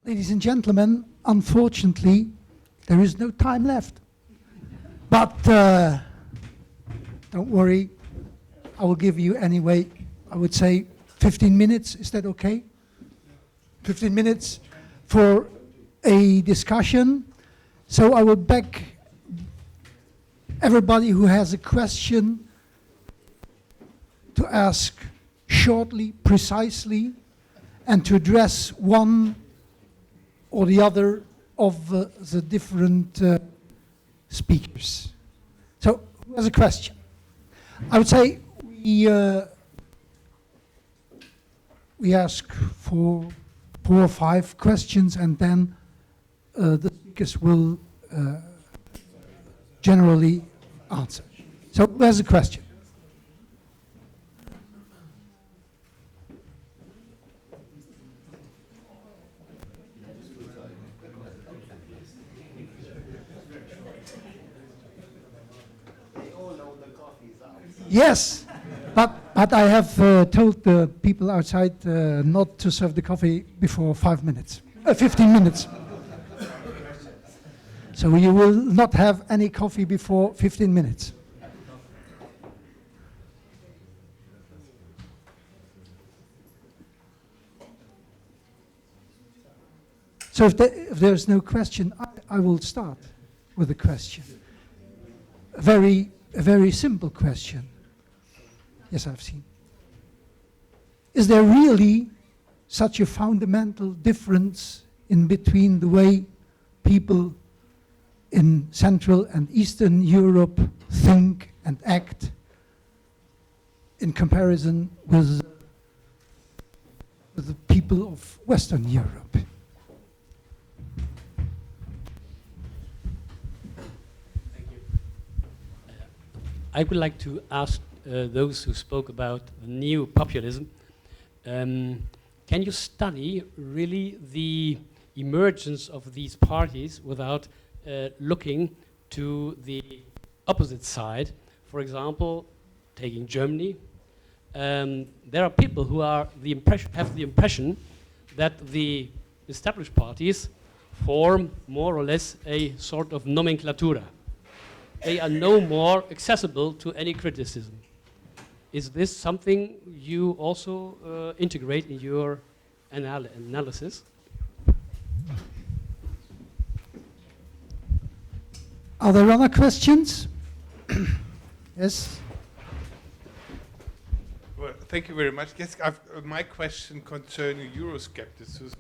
Ladies and gentlemen, unfortunately, there is no time left. But don't worry, I will give you anyway, I would say 15 minutes. Is that okay? 15 minutes for a discussion. So I will beg everybody who has a question to ask shortly, precisely, and to address one or the other of the different speakers. So, who has a question? I would say we ask for 4 or 5 questions, and then the speakers will generally answer. So, who has a question? Yes, but I have told the people outside not to serve the coffee before 15 minutes. So you will not have any coffee before 15 minutes. So if there's no question, I will start with a question. A very simple question. Yes, I've seen. Is there really such a fundamental difference in between the way people in Central and Eastern Europe think and act in comparison with the people of Western Europe? Thank you. I would like to ask those who spoke about new populism, can you study really the emergence of these parties without looking to the opposite side? For example, taking Germany, there are people who have the impression that the established parties form more or less a sort of nomenclatura. They are no more accessible to any criticism. Is this something you also integrate in your analysis? Are there other questions? Yes. Well, thank you very much. Yes, my question concerning Euroscepticism.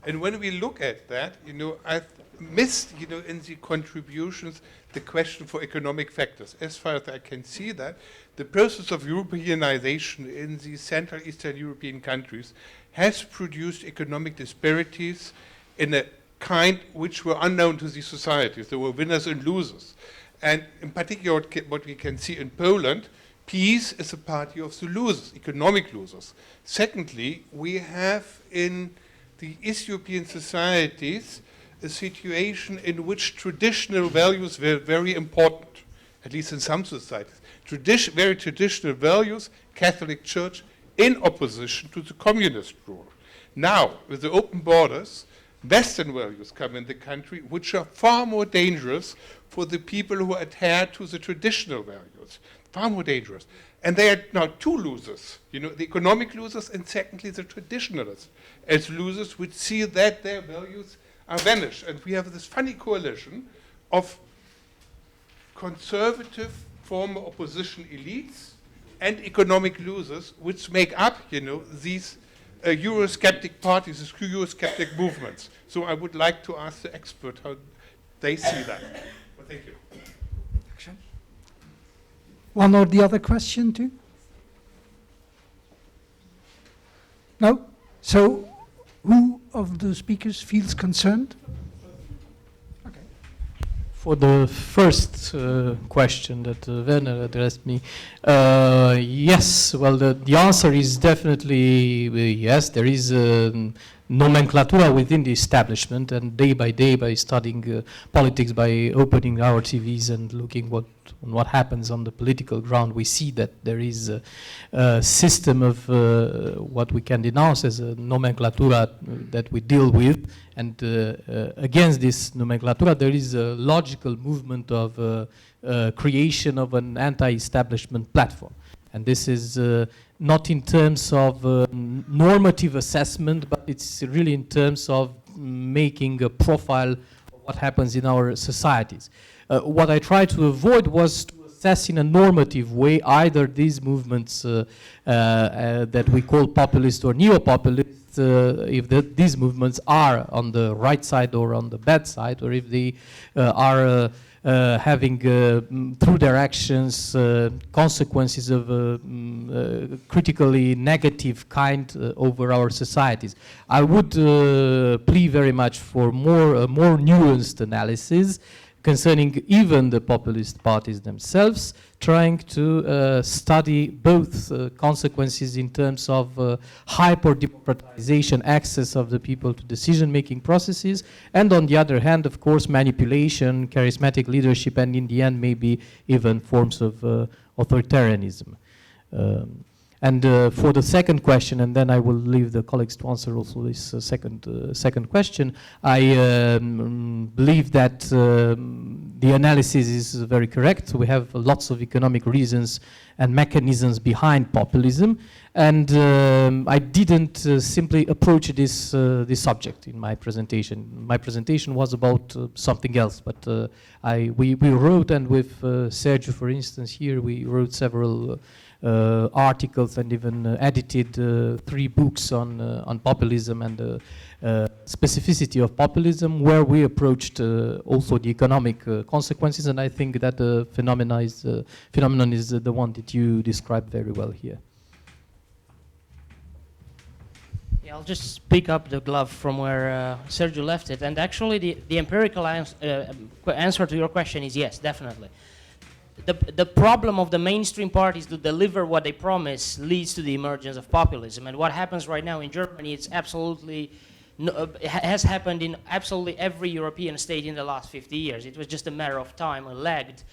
And when we look at that, I've missed, in the contributions, the question for economic factors. As far as I can see that, the process of Europeanization in the Central Eastern European countries has produced economic disparities in a kind which were unknown to these societies. There were winners and losers. And in particular, what we can see in Poland, peace is a party of the losers, economic losers. Secondly, we have in the East European societies a situation in which traditional values were very important, at least in some societies. Very traditional values, Catholic Church, in opposition to the communist rule. Now, with the open borders, Western values come in the country, which are far more dangerous for the people who adhere to the traditional values, far more dangerous. And they are now 2 losers, the economic losers, and secondly, the traditionalists as losers, which see that their values are vanished. And we have this funny coalition of conservative former opposition elites and economic losers, which make up, these Eurosceptic parties, these Eurosceptic movements. So I would like to ask the expert how they see that. Well, thank you. One or the other question too? No? So who of the speakers feels concerned? Okay. For the first question that Werner addressed me, yes, well, the answer is definitely yes. There is nomenclatura within the establishment, and day by day, by studying politics, by opening our TVs and looking what happens on the political ground, we see that there is a system of what we can denounce as a nomenclatura that we deal with, and against this nomenclatura there is a logical movement of creation of an anti-establishment platform. And this is not in terms of normative assessment, but it's really in terms of making a profile of what happens in our societies. What I tried to avoid was to assess in a normative way either these movements that we call populist or neo-populist, if these movements are on the right side or on the bad side, or if they are having through their actions consequences of critically negative kind over our societies. I would plea very much for more nuanced analysis concerning even the populist parties themselves, trying to study both consequences in terms of hyper-democratization, access of the people to decision-making processes, and on the other hand, of course, manipulation, charismatic leadership, and in the end, maybe even forms of authoritarianism. And for the second question, and then I will leave the colleagues to answer also this second question, I believe that the analysis is very correct. We have lots of economic reasons and mechanisms behind populism, and I didn't simply approach this subject in my presentation. My presentation was about something else, but we wrote, and with Sergiu, for instance, here we wrote several articles and even edited 3 books on populism and the specificity of populism, where we approached also the economic consequences, and I think that the phenomenon is the one that you described very well here. Yeah, I'll just pick up the glove from where Sergiu left it, and actually the empirical answer to your question is yes, definitely. The problem of the mainstream parties to deliver what they promise leads to the emergence of populism. And what happens right now in Germany, it's absolutely, has happened in absolutely every European state in the last 50 years. It was just a matter of time, lagged,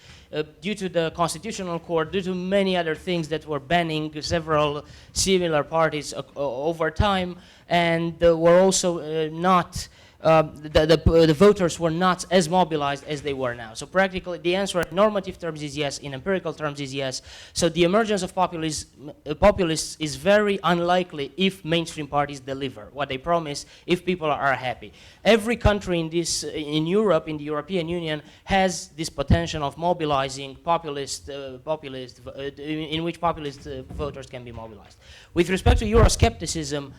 due to the Constitutional Court, due to many other things that were banning several similar parties over time, and were also not the voters were not as mobilized as they were now. So practically the answer in normative terms is yes, in empirical terms is yes. So the emergence of populists is very unlikely if mainstream parties deliver what they promise, if people are happy. Every country in Europe, in the European Union, has this potential of mobilizing in which populist voters can be mobilized. With respect to Euroscepticism,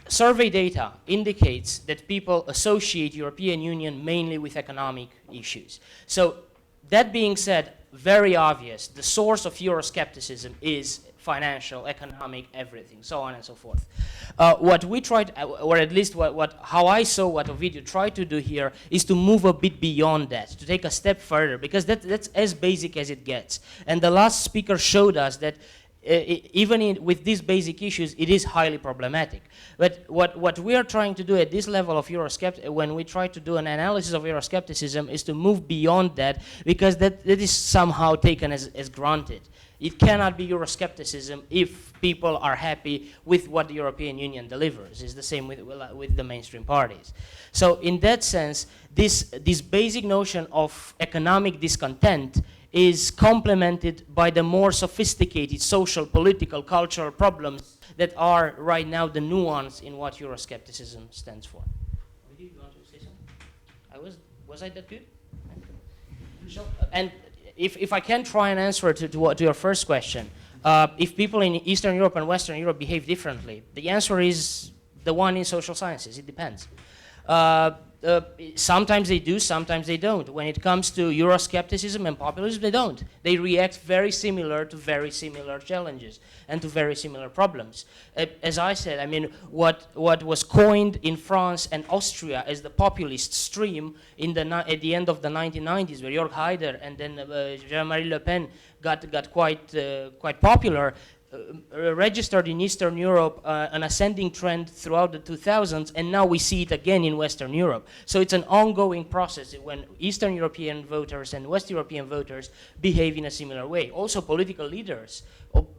survey data indicates that people associate European Union mainly with economic issues. So that being said, very obvious, the source of Euroscepticism is financial, economic, everything, so on and so forth. What we tried, or at least how I saw what Ovidiu tried to do here, is to move a bit beyond that, to take a step further, because that's as basic as it gets. And the last speaker showed us that even with these basic issues, it is highly problematic. But what we are trying to do at this level of when we try to do an analysis of Euroscepticism, is to move beyond that, because that is somehow taken as granted. It cannot be Euroscepticism if people are happy with what the European Union delivers. It's the same with the mainstream parties. So in that sense, this basic notion of economic discontent is complemented by the more sophisticated social, political, cultural problems that are right now the nuance in what Euroscepticism stands for. Do you want to say something? Was I that good? So, and if I can try and answer to your first question, if people in Eastern Europe and Western Europe behave differently, the answer is the one in social sciences. It depends. Sometimes they do, sometimes they don't. When it comes to Euroscepticism and populism, they don't. They react very similar to very similar challenges and to very similar problems. As I said, I mean, what was coined in France and Austria as the populist stream at the end of the 1990s, where Jörg Haider and then Jean-Marie Le Pen got quite popular, registered in Eastern Europe an ascending trend throughout the 2000s, and now we see it again in Western Europe. So it's an ongoing process when Eastern European voters and West European voters behave in a similar way. Also, political leaders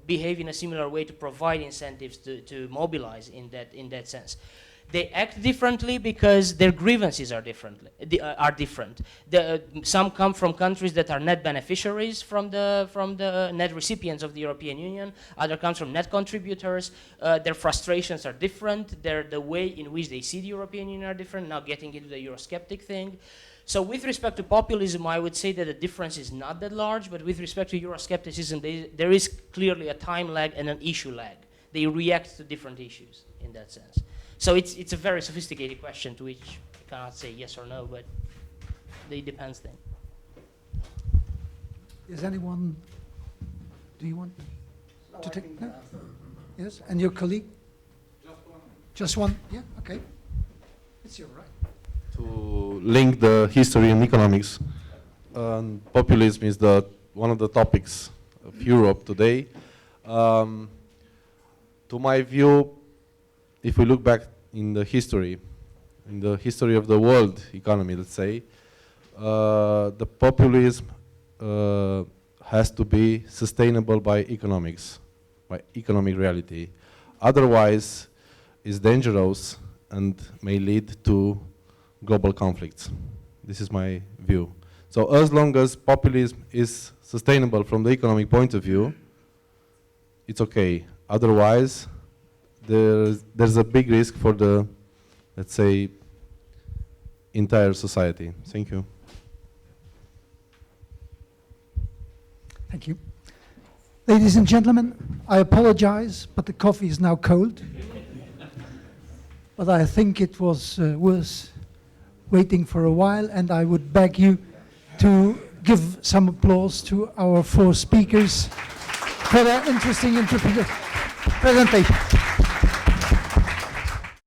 behave in a similar way to provide incentives to mobilize in that sense. They act differently because their grievances are different. Some come from countries that are net beneficiaries from the net recipients of the European Union. Other comes from net contributors. Their frustrations are different. The way in which they see the European Union are different. Now getting into the Eurosceptic thing. So with respect to populism, I would say that the difference is not that large, but with respect to Euroscepticism, there is clearly a time lag and an issue lag. They react to different issues in that sense. So it's a very sophisticated question to which I cannot say yes or no, but it depends then. Is anyone, do you want to take? No? Yes, and your colleague? Just one. Yeah, okay. It's your right. To link the history and economics, populism is one of the topics of Europe today. To my view, if we look back in the history of the world economy, let's say, the populism has to be sustainable by economics, by economic reality. Otherwise, it's dangerous and may lead to global conflicts. This is my view. So as long as populism is sustainable from the economic point of view, it's okay. Otherwise, there's a big risk for the, let's say, entire society. Thank you. Thank you. Ladies and gentlemen, I apologize, but the coffee is now cold. But I think it was worth waiting for a while, and I would beg you to give some applause to our four speakers for their interesting presentation.